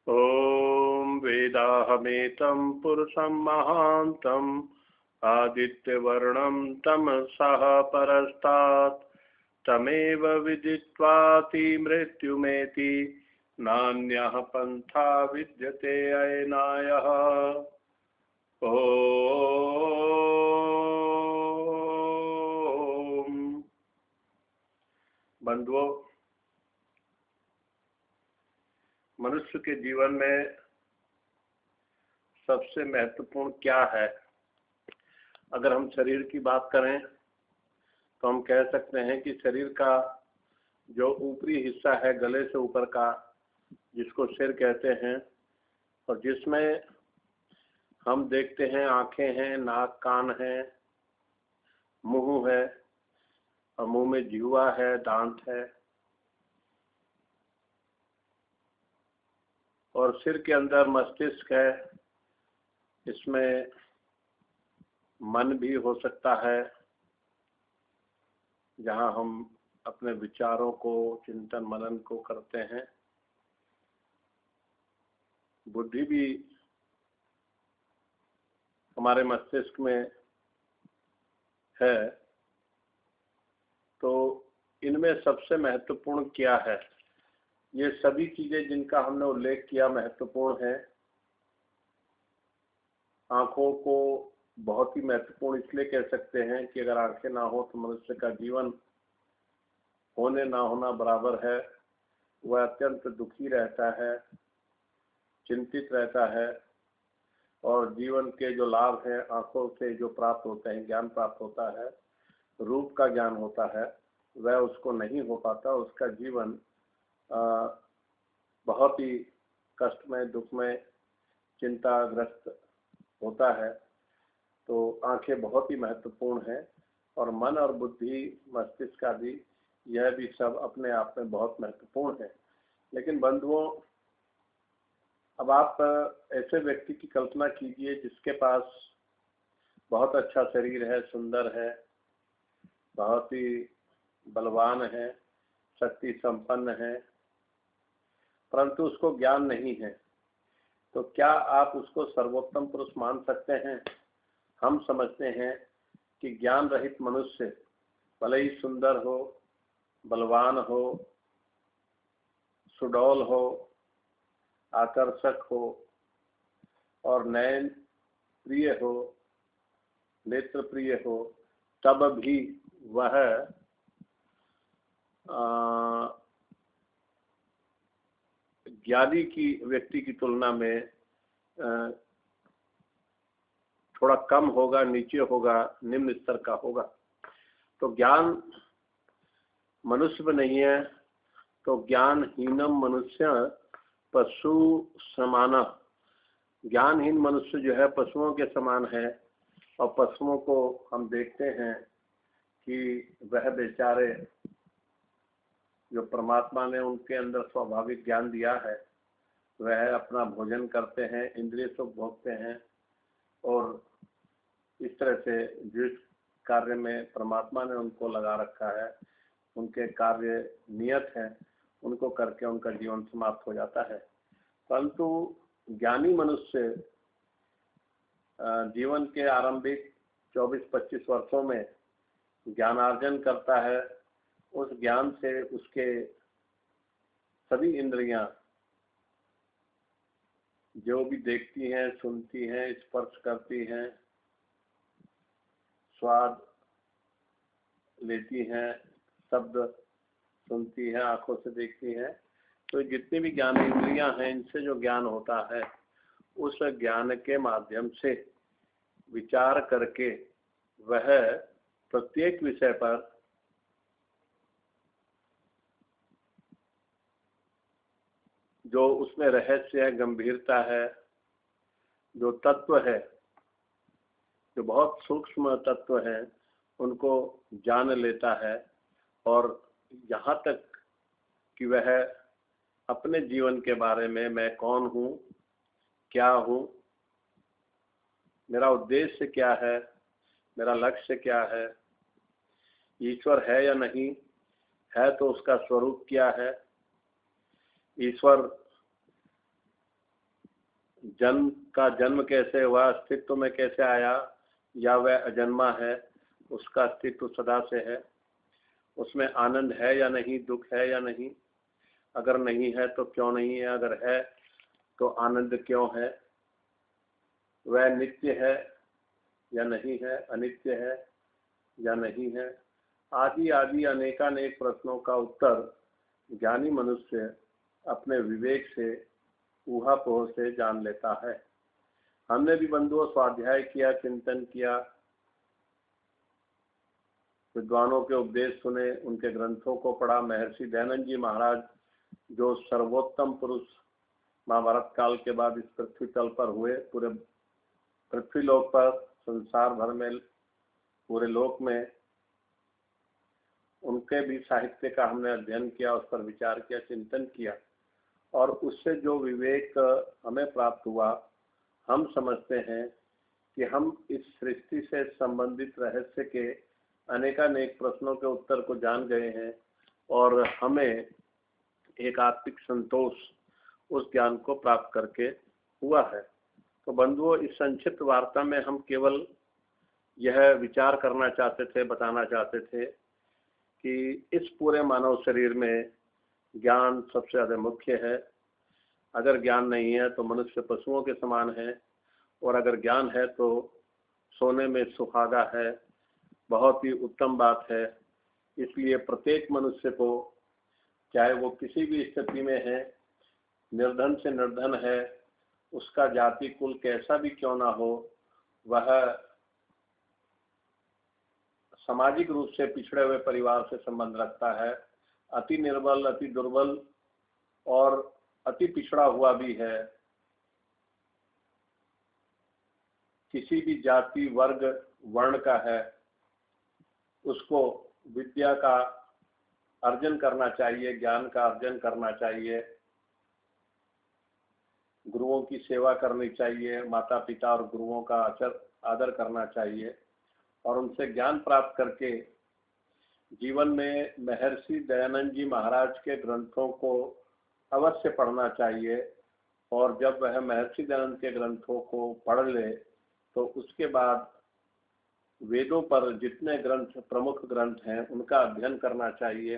ॐ वेदाहमेतं पुरुषं महान्तम् आदित्यवर्णं तमसः परस्तात् तमेव विदित्वाति मृत्युमेति नान्यः पन्था विद्यते अयनायः। ॐ बंधुओं, मनुष्य के जीवन में सबसे महत्वपूर्ण क्या है? अगर हम शरीर की बात करें तो हम कह सकते हैं कि शरीर का जो ऊपरी हिस्सा है, गले से ऊपर का, जिसको सिर कहते हैं, और जिसमें हम देखते हैं आंखें हैं, नाक कान है, मुंह है, और मुंह में जिह्वा है, दांत है, और सिर के अंदर मस्तिष्क है। इसमें मन भी हो सकता है, जहां हम अपने विचारों को, चिंतन मनन को करते हैं। बुद्धि भी हमारे मस्तिष्क में है। तो इनमें सबसे महत्वपूर्ण क्या है? ये सभी चीजें जिनका हमने उल्लेख किया महत्वपूर्ण है। आंखों को बहुत ही महत्वपूर्ण इसलिए कह सकते हैं कि अगर आंखें ना हो तो मनुष्य का जीवन होने ना होना बराबर है। वह अत्यंत दुखी रहता है, चिंतित रहता है, और जीवन के जो लाभ हैं आंखों से जो प्राप्त होते हैं, ज्ञान प्राप्त होता है, रूप का ज्ञान होता है, वह उसको नहीं हो पाता। उसका जीवन बहुत ही कष्टमय, दुखमय, चिंताग्रस्त होता है। तो आंखें बहुत ही महत्वपूर्ण है, और मन और बुद्धि, मस्तिष्क का भी, यह भी सब अपने आप में बहुत महत्वपूर्ण है। लेकिन बंधुओं, अब आप ऐसे व्यक्ति की कल्पना कीजिए जिसके पास बहुत अच्छा शरीर है, सुंदर है, बहुत ही बलवान है, शक्ति संपन्न है, परंतु उसको ज्ञान नहीं है। तो क्या आप उसको सर्वोत्तम पुरुष मान सकते हैं? हम समझते हैं कि ज्ञान रहित मनुष्य भले ही सुंदर हो, बलवान हो, सुडौल हो, आकर्षक हो, और नयन प्रिय हो, नेत्र प्रिय हो, तब भी वह ज्ञानी की व्यक्ति की तुलना में थोड़ा कम होगा, नीचे होगा, निम्न स्तर का होगा। तो ज्ञान मनुष्य में नहीं है, तो ज्ञानहीनम मनुष्य पशु समाना। ज्ञानहीन मनुष्य जो है पशुओं के समान है। और पशुओं को हम देखते हैं कि वह बेचारे, जो परमात्मा ने उनके अंदर स्वाभाविक ज्ञान दिया है, वह अपना भोजन करते हैं, इंद्रिय सुख भोगते हैं, और इस तरह से जिस कार्य में परमात्मा ने उनको लगा रखा है, उनके कार्य नियत हैं, उनको करके उनका जीवन समाप्त हो जाता है। परंतु ज्ञानी मनुष्य जीवन के आरंभिक 24-25 वर्षों में ज्ञानार्जन करता है। उस ज्ञान से उसके सभी इंद्रियां जो भी देखती हैं, सुनती हैं, स्पर्श करती हैं, स्वाद लेती हैं, शब्द सुनती हैं, आंखों से देखती हैं, तो जितनी भी ज्ञान इंद्रियां हैं, इनसे जो ज्ञान होता है, उस ज्ञान के माध्यम से विचार करके वह प्रत्येक विषय पर जो उसमें रहस्य है, गंभीरता है, जो तत्व है, जो बहुत सूक्ष्म तत्व है, उनको जान लेता है। और यहाँ तक कि वह अपने जीवन के बारे में, मैं कौन हूँ, क्या हूँ, मेरा उद्देश्य क्या है, मेरा लक्ष्य क्या है, ईश्वर है या नहीं है, तो उसका स्वरूप क्या है, ईश्वर जन्म कैसे हुआ, अस्तित्व में कैसे आया, या वह अजन्मा है, उसका अस्तित्व सदा से है, उसमें आनंद है या नहीं, दुख है या नहीं, अगर नहीं है तो क्यों नहीं है, अगर है तो आनंद क्यों है, वह नित्य है या नहीं है, अनित्य है या नहीं है, आदि आदि अनेकानेक प्रश्नों का उत्तर ज्ञानी मनुष्य अपने विवेक से, ऊहापोह से जान लेता है। हमने भी बंधुओं स्वाध्याय किया, चिंतन किया, विद्वानों के उपदेश सुने, उनके ग्रंथों को पढ़ा। महर्षि दयानंद जी महाराज जो सर्वोत्तम पुरुष महाभारत काल के बाद इस पृथ्वी तल पर हुए, पूरे पृथ्वी लोक पर, संसार भर में, पूरे लोक में, उनके भी साहित्य का हमने अध्ययन किया, उस पर विचार किया, चिंतन किया, और उससे जो विवेक हमें प्राप्त हुआ, हम समझते हैं कि हम इस सृष्टि से संबंधित रहस्य के अनेकानेक प्रश्नों के उत्तर को जान गए हैं, और हमें एक आत्मिक संतोष उस ज्ञान को प्राप्त करके हुआ है। तो बंधुओं, इस संक्षिप्त वार्ता में हम केवल यह विचार करना चाहते थे, बताना चाहते थे कि इस पूरे मानव शरीर में ज्ञान सबसे ज्यादा मुख्य है। अगर ज्ञान नहीं है तो मनुष्य पशुओं के समान है, और अगर ज्ञान है तो सोने में सुहागा है, बहुत ही उत्तम बात है। इसलिए प्रत्येक मनुष्य को, चाहे वो किसी भी स्थिति में है, निर्धन से निर्धन है, उसका जाति कुल कैसा भी क्यों ना हो, वह सामाजिक रूप से पिछड़े हुए परिवार से संबंध रखता है, अति निर्बल, अति दुर्बल और अति पिछड़ा हुआ भी है, किसी भी जाति, वर्ग, वर्ण का है, उसको विद्या का अर्जन करना चाहिए, ज्ञान का अर्जन करना चाहिए, गुरुओं की सेवा करनी चाहिए, माता पिता और गुरुओं का आदर करना चाहिए, और उनसे ज्ञान प्राप्त करके जीवन में महर्षि दयानंद जी महाराज के ग्रंथों को अवश्य पढ़ना चाहिए। और जब वह महर्षि दयानंद के ग्रंथों को पढ़ ले तो उसके बाद वेदों पर जितने ग्रंथ, प्रमुख ग्रंथ हैं, उनका अध्ययन करना चाहिए।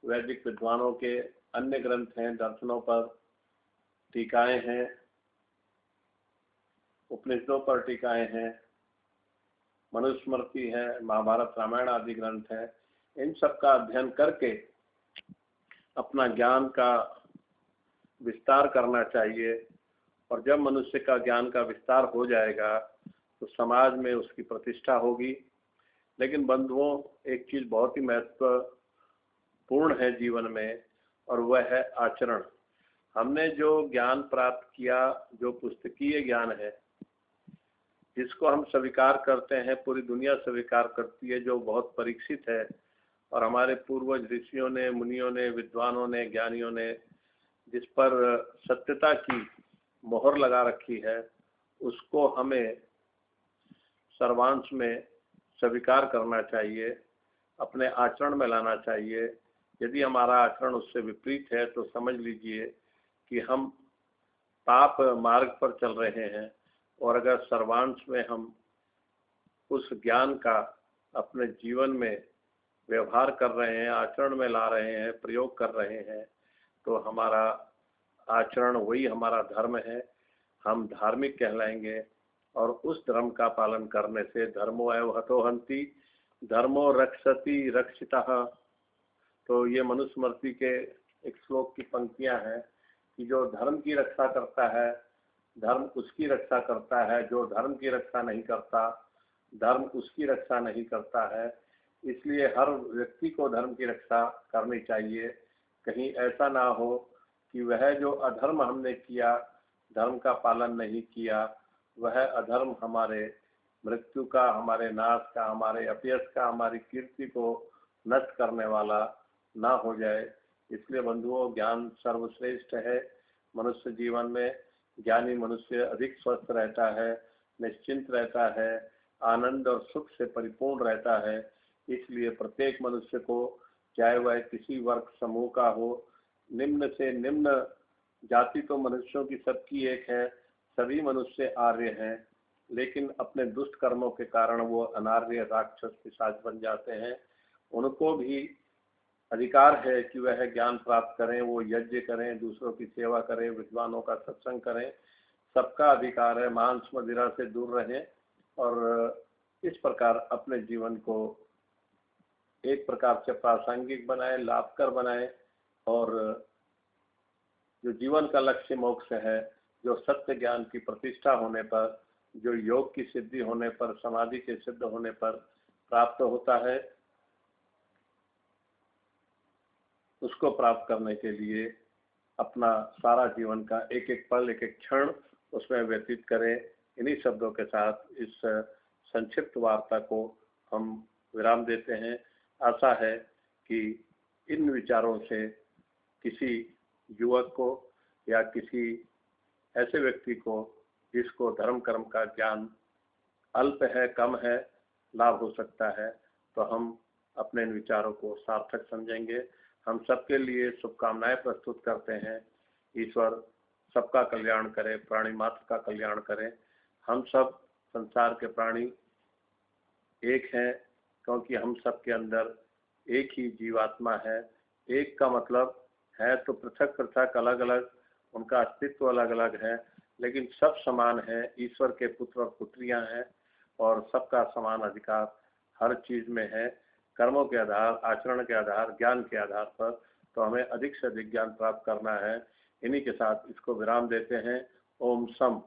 वैदिक विद्वानों के अन्य ग्रंथ हैं, दर्शनों पर टीकाएं हैं, उपनिषदों पर टीकाएं हैं, मनुस्मृति है, महाभारत रामायण आदि ग्रंथ है, इन सब का अध्ययन करके अपना ज्ञान का विस्तार करना चाहिए। और जब मनुष्य का ज्ञान का विस्तार हो जाएगा तो समाज में उसकी प्रतिष्ठा होगी। लेकिन बंधुओं, एक चीज बहुत ही महत्वपूर्ण है जीवन में, और वह है आचरण। हमने जो ज्ञान प्राप्त किया, जो पुस्तकीय ज्ञान है, जिसको हम स्वीकार करते हैं, पूरी दुनिया स्वीकार करती है, जो बहुत परीक्षित है, और हमारे पूर्वज ऋषियों ने, मुनियों ने, विद्वानों ने, ज्ञानियों ने जिस पर सत्यता की मोहर लगा रखी है, उसको हमें सर्वांश में स्वीकार करना चाहिए, अपने आचरण में लाना चाहिए। यदि हमारा आचरण उससे विपरीत है तो समझ लीजिए कि हम पाप मार्ग पर चल रहे हैं। और अगर सर्वांश में हम उस ज्ञान का अपने जीवन में व्यवहार कर रहे हैं, आचरण में ला रहे हैं, प्रयोग कर रहे हैं, तो हमारा आचरण वही हमारा धर्म है, हम धार्मिक कहलाएंगे। और उस धर्म का पालन करने से धर्मो एव हतोहंति धर्मो रक्षति रक्षितः। तो ये मनुस्मृति के एक श्लोक की पंक्तियां हैं कि जो धर्म की रक्षा करता है, धर्म उसकी रक्षा करता है, जो धर्म की रक्षा नहीं करता, धर्म उसकी रक्षा नहीं करता है। इसलिए हर व्यक्ति को धर्म की रक्षा करनी चाहिए। कहीं ऐसा ना हो कि वह जो अधर्म हमने किया, धर्म का पालन नहीं किया, वह अधर्म हमारे मृत्यु का, हमारे नाश का, हमारे अपयश का, हमारी कीर्ति को नष्ट करने वाला ना हो जाए। इसलिए बंधुओं, ज्ञान सर्वश्रेष्ठ है। मनुष्य जीवन में ज्ञानी मनुष्य अधिक स्वस्थ रहता है, निश्चिंत रहता है, आनंद और सुख से परिपूर्ण रहता है। इसलिए प्रत्येक मनुष्य को, चाहे वह किसी वर्ग समूह का हो, निम्न से निम्न जाति तो मनुष्यों की सबकी एक है, सभी मनुष्य आर्य हैं, लेकिन अपने दुष्ट कर्मों के कारण वो अनार्य राक्षस पिशाच बन जाते हैं। उनको भी अधिकार है कि वह ज्ञान प्राप्त करें, वो यज्ञ करें, दूसरों की सेवा करें, विद्वानों का सत्संग करें। सबका अधिकार है, मांस मदिरा से दूर रहें और इस प्रकार अपने जीवन को एक प्रकार से प्रासंगिक बनाए, लाभकर बनाए। और जो जीवन का लक्ष्य मोक्ष है, जो सत्य ज्ञान की प्रतिष्ठा होने पर, जो योग की सिद्धि होने पर, समाधि के सिद्ध होने पर प्राप्त होता है, उसको प्राप्त करने के लिए अपना सारा जीवन का एक एक पल, एक एक क्षण उसमें व्यतीत करें। इन्हीं शब्दों के साथ इस संक्षिप्त वार्ता को हम विराम देते हैं। आशा है कि इन विचारों से किसी युवक को या किसी ऐसे व्यक्ति को जिसको धर्म कर्म का ज्ञान अल्प है, कम है, लाभ हो सकता है। तो हम अपने इन विचारों को सार्थक समझेंगे। हम सबके लिए शुभकामनाएं प्रस्तुत करते हैं। ईश्वर सबका कल्याण करे, प्राणी मात्र का कल्याण करें। हम सब संसार के प्राणी एक हैं, क्योंकि हम सब के अंदर एक ही जीवात्मा है। एक का मतलब है तो पृथक पृथक, अलग अलग, उनका अस्तित्व अलग अलग है, लेकिन सब समान है। ईश्वर के पुत्र और पुत्रियां हैं और सबका समान अधिकार हर चीज में है, कर्मों के आधार, आचरण के आधार, ज्ञान के आधार पर। तो हमें अधिक से अधिक ज्ञान प्राप्त करना है। इन्हीं के साथ इसको विराम देते हैं। ओम सम।